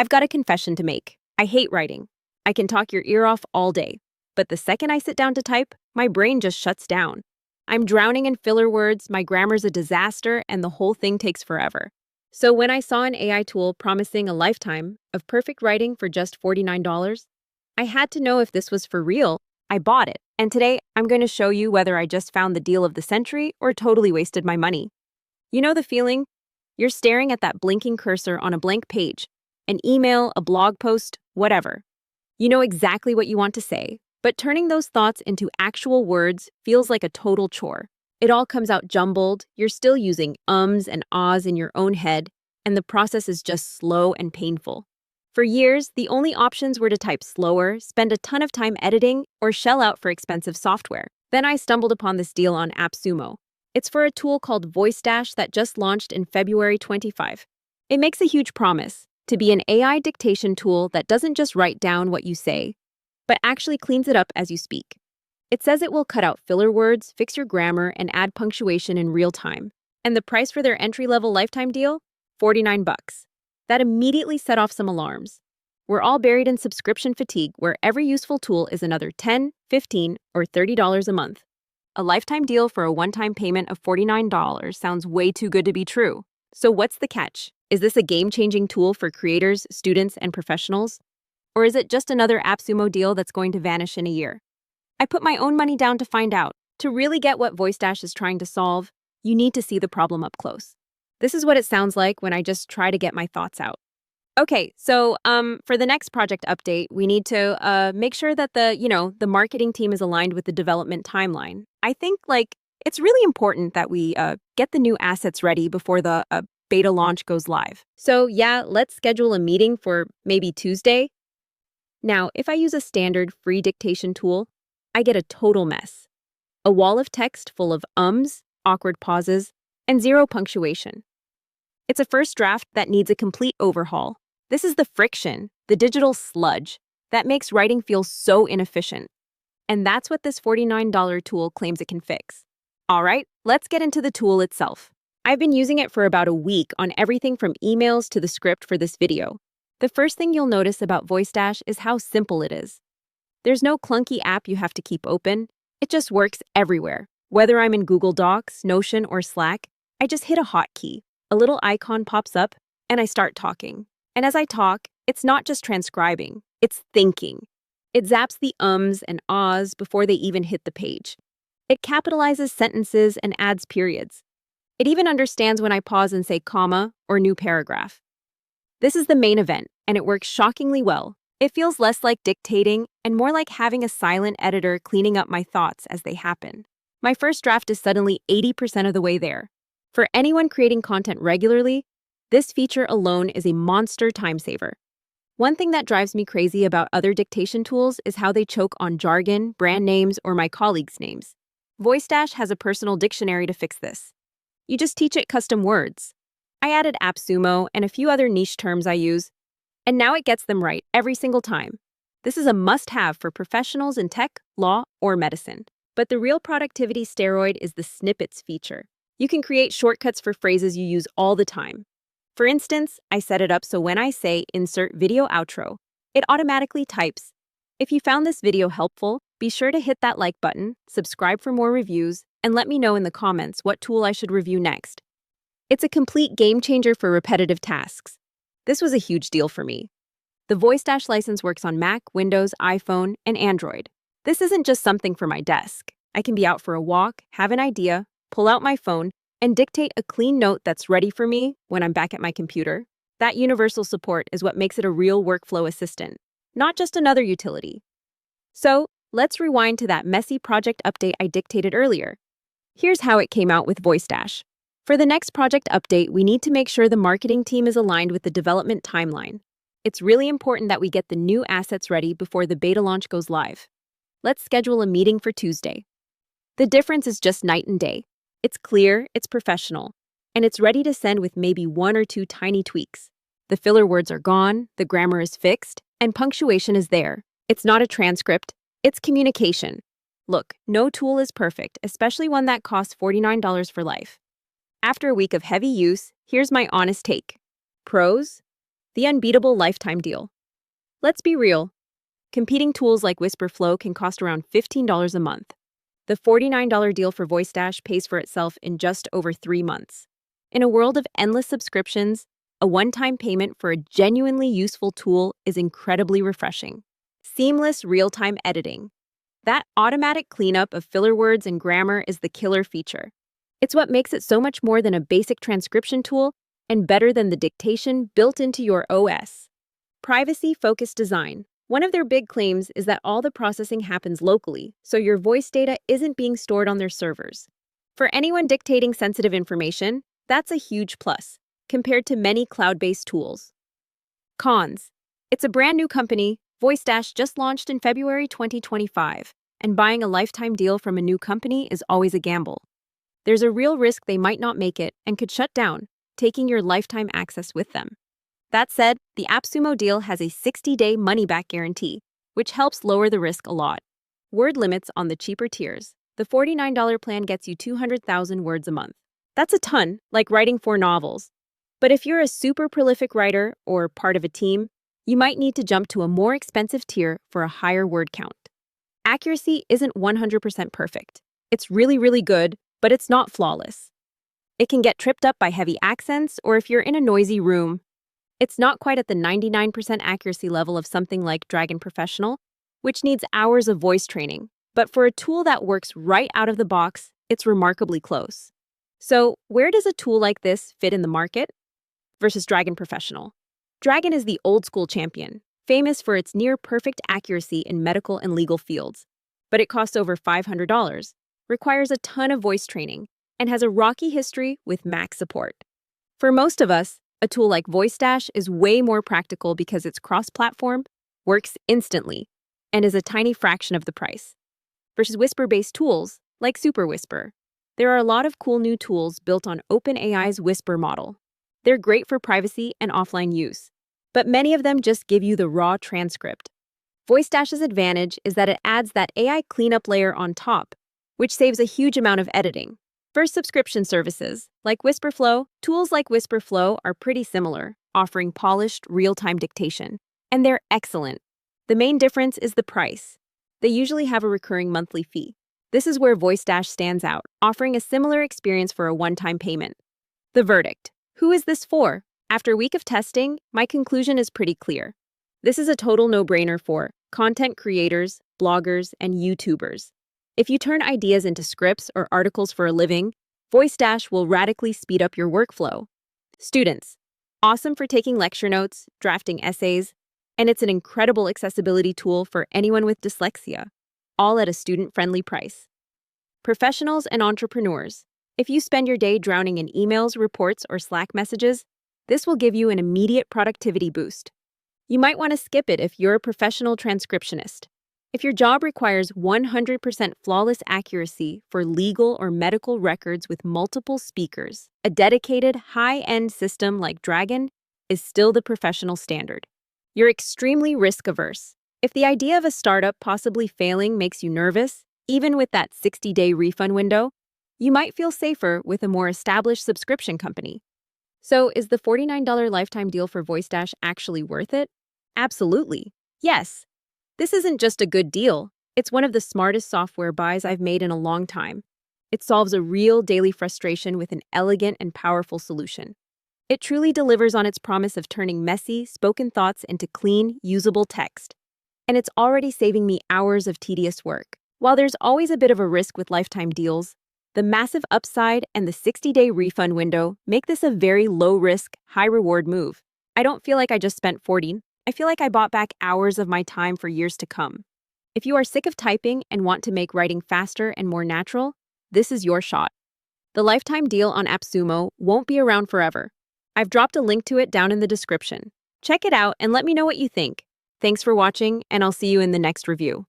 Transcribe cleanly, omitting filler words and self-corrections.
I've got a confession to make. I hate writing. I can talk your ear off all day. But the second I sit down to type, my brain just shuts down. I'm drowning in filler words, my grammar's a disaster, and the whole thing takes forever. So when I saw an AI tool promising a lifetime of perfect writing for just $49, I had to know if this was for real. I bought it. And today, I'm going to show you whether I just found the deal of the century or totally wasted my money. You know the feeling? You're staring at that blinking cursor on a blank page, an email, a blog post, whatever. You know exactly what you want to say, but turning those thoughts into actual words feels like a total chore. It all comes out jumbled, you're still using ums and ahs in your own head, and the process is just slow and painful. For years, the only options were to type slower, spend a ton of time editing, or shell out for expensive software. Then I stumbled upon this deal on AppSumo. It's for a tool called VoiceDash that just launched in February 25. It makes a huge promise to be an AI dictation tool that doesn't just write down what you say, but actually cleans it up as you speak. It says it will cut out filler words, fix your grammar, and add punctuation in real time. And the price for their entry-level lifetime deal? $49. That immediately set off some alarms. We're all buried in subscription fatigue where every useful tool is another $10, $15, or $30 a month. A lifetime deal for a one-time payment of $49 sounds way too good to be true. So what's the catch? Is this a game-changing tool for creators, students, and professionals? Or is it just another AppSumo deal that's going to vanish in a year? I put my own money down to find out. To really get what VoiceDash is trying to solve, you need to see the problem up close. This is what it sounds like when I just try to get my thoughts out. Okay, so for the next project update, we need to make sure that the marketing team is aligned with the development timeline. I think it's really important that we get the new assets ready before the beta launch goes live. So yeah, let's schedule a meeting for maybe Tuesday. Now, if I use a standard free dictation tool, I get a total mess. A wall of text full of ums, awkward pauses, and zero punctuation. It's a first draft that needs a complete overhaul. This is the friction, the digital sludge, that makes writing feel so inefficient. And that's what this $49 tool claims it can fix. All right, let's get into the tool itself. I've been using it for about a week on everything from emails to the script for this video. The first thing you'll notice about VoiceDash is how simple it is. There's no clunky app you have to keep open. It just works everywhere. Whether I'm in Google Docs, Notion, or Slack, I just hit a hotkey. A little icon pops up, and I start talking. And as I talk, it's not just transcribing, it's thinking. It zaps the ums and ahs before they even hit the page. It capitalizes sentences and adds periods. It even understands when I pause and say comma or new paragraph. This is the main event, and it works shockingly well. It feels less like dictating and more like having a silent editor cleaning up my thoughts as they happen. My first draft is suddenly 80% of the way there. For anyone creating content regularly, this feature alone is a monster time saver. One thing that drives me crazy about other dictation tools is how they choke on jargon, brand names, or my colleagues' names. VoiceDash has a personal dictionary to fix this. You just teach it custom words. I added AppSumo and a few other niche terms I use, and now it gets them right every single time. This is a must-have for professionals in tech, law, or medicine. But the real productivity steroid is the snippets feature. You can create shortcuts for phrases you use all the time. For instance, I set it up so when I say insert video outro, it automatically types. If you found this video helpful, be sure to hit that like button, subscribe for more reviews, and let me know in the comments what tool I should review next. It's a complete game changer for repetitive tasks. This was a huge deal for me. The VoiceDash license works on Mac, Windows, iPhone, and Android. This isn't just something for my desk. I can be out for a walk, have an idea, pull out my phone, and dictate a clean note that's ready for me when I'm back at my computer. That universal support is what makes it a real workflow assistant, not just another utility. So, let's rewind to that messy project update I dictated earlier. Here's how it came out with VoiceDash. For the next project update, we need to make sure the marketing team is aligned with the development timeline. It's really important that we get the new assets ready before the beta launch goes live. Let's schedule a meeting for Tuesday. The difference is just night and day. It's clear, it's professional, and it's ready to send with maybe 1 or 2 tiny tweaks. The filler words are gone, the grammar is fixed, and punctuation is there. It's not a transcript, it's communication. Look, no tool is perfect, especially one that costs $49 for life. After a week of heavy use, here's my honest take. Pros? The unbeatable lifetime deal. Let's be real. Competing tools like Whisperflow can cost around $15 a month. The $49 deal for VoiceDash pays for itself in just over 3 months. In a world of endless subscriptions, a one-time payment for a genuinely useful tool is incredibly refreshing. Seamless real-time editing. That automatic cleanup of filler words and grammar is the killer feature. It's what makes it so much more than a basic transcription tool and better than the dictation built into your OS. Privacy-focused design. One of their big claims is that all the processing happens locally, so your voice data isn't being stored on their servers. For anyone dictating sensitive information, that's a huge plus, compared to many cloud-based tools. Cons. It's a brand new company. VoiceDash just launched in February 2025, and buying a lifetime deal from a new company is always a gamble. There's a real risk they might not make it and could shut down, taking your lifetime access with them. That said, the AppSumo deal has a 60-day money-back guarantee, which helps lower the risk a lot. Word limits on the cheaper tiers. The $49 plan gets you 200,000 words a month. That's a ton, like writing 4 novels. But if you're a super prolific writer or part of a team, you might need to jump to a more expensive tier for a higher word count. Accuracy isn't 100% perfect. It's really, really good, but it's not flawless. It can get tripped up by heavy accents or if you're in a noisy room. It's not quite at the 99% accuracy level of something like Dragon Professional, which needs hours of voice training. But for a tool that works right out of the box, it's remarkably close. So, where does a tool like this fit in the market? Versus Dragon Professional. Dragon is the old-school champion, famous for its near-perfect accuracy in medical and legal fields. But it costs over $500, requires a ton of voice training, and has a rocky history with Mac support. For most of us, a tool like VoiceDash is way more practical because it's cross-platform, works instantly, and is a tiny fraction of the price. Versus Whisper-based tools, like Super Whisper. There are a lot of cool new tools built on OpenAI's Whisper model. They're great for privacy and offline use, but many of them just give you the raw transcript. VoiceDash's advantage is that it adds that AI cleanup layer on top, which saves a huge amount of editing. For subscription services, like Whisperflow, tools like Whisperflow are pretty similar, offering polished, real-time dictation. And they're excellent. The main difference is the price. They usually have a recurring monthly fee. This is where VoiceDash stands out, offering a similar experience for a one-time payment. The verdict. Who is this for? After a week of testing, my conclusion is pretty clear. This is a total no-brainer for content creators, bloggers, and YouTubers. If you turn ideas into scripts or articles for a living, VoiceDash will radically speed up your workflow. Students. Awesome for taking lecture notes, drafting essays, and it's an incredible accessibility tool for anyone with dyslexia, all at a student-friendly price. Professionals and entrepreneurs. If you spend your day drowning in emails, reports, or Slack messages, this will give you an immediate productivity boost. You might want to skip it if you're a professional transcriptionist. If your job requires 100% flawless accuracy for legal or medical records with multiple speakers, a dedicated, high-end system like Dragon is still the professional standard. You're extremely risk-averse. If the idea of a startup possibly failing makes you nervous, even with that 60-day refund window, you might feel safer with a more established subscription company. So, is the $49 lifetime deal for VoiceDash actually worth it? Absolutely. Yes. This isn't just a good deal. It's one of the smartest software buys I've made in a long time. It solves a real daily frustration with an elegant and powerful solution. It truly delivers on its promise of turning messy, spoken thoughts into clean, usable text. And it's already saving me hours of tedious work. While there's always a bit of a risk with lifetime deals, the massive upside and the 60-day refund window make this a very low-risk, high-reward move. I don't feel like I just spent $40. I feel like I bought back hours of my time for years to come. If you are sick of typing and want to make writing faster and more natural, this is your shot. The lifetime deal on AppSumo won't be around forever. I've dropped a link to it down in the description. Check it out and let me know what you think. Thanks for watching, and I'll see you in the next review.